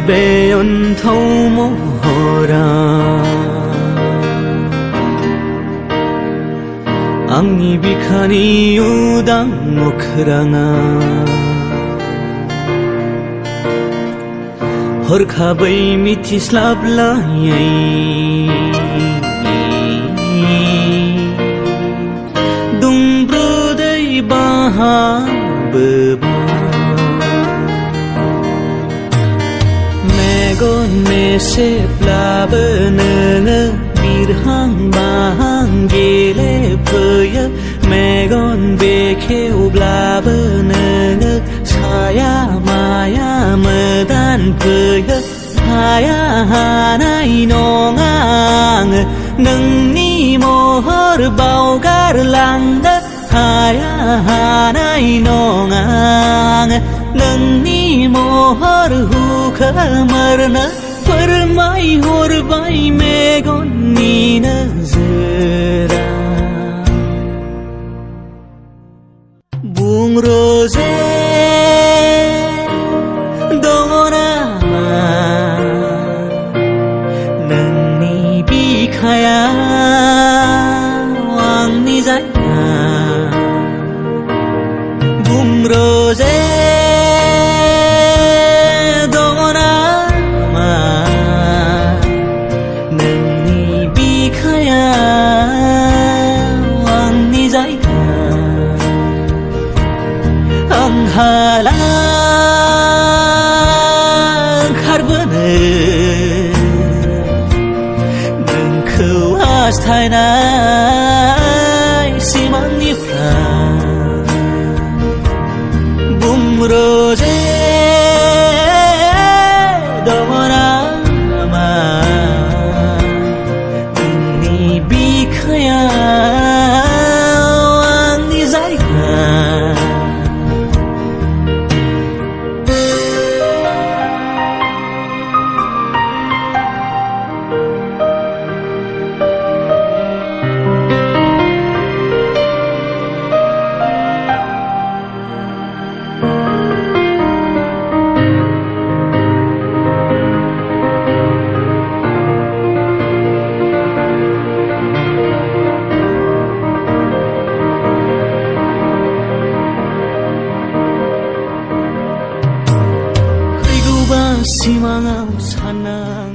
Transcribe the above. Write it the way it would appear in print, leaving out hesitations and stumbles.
बेअन्थौ महरा आंनि बिखानि उदां मोख्राङा हरखाबै मिथिस्लाबलायै दुंब्रुदै बाहाबोबा मेगन मेसेबलाबो नोङो बिरहां बाहां गेलेफैयो मेगन बेखेवब्लाबो नोङो साया माया मोदान फैयो हाया हानाय नङा आङो नोंनि महर बावगारलांनो हाया हानाय नङा आङो नोंनि महर हुखोमोरनो फोरमायहरबाय मेगननि नोजोरा बुं रजे दङ नामा नोंनि बिखायाव आंनि जायगा बुं रजे दङ नामा नोंनि बिखायाव आंनि जायगा आं हाला ओंखारबोनो नोंखौ हास्थायनाय सिमांनिफ्राय बुं रजे दङ नामा नोंनि बिखायाव आंनि जायगा सिमाङाव साननां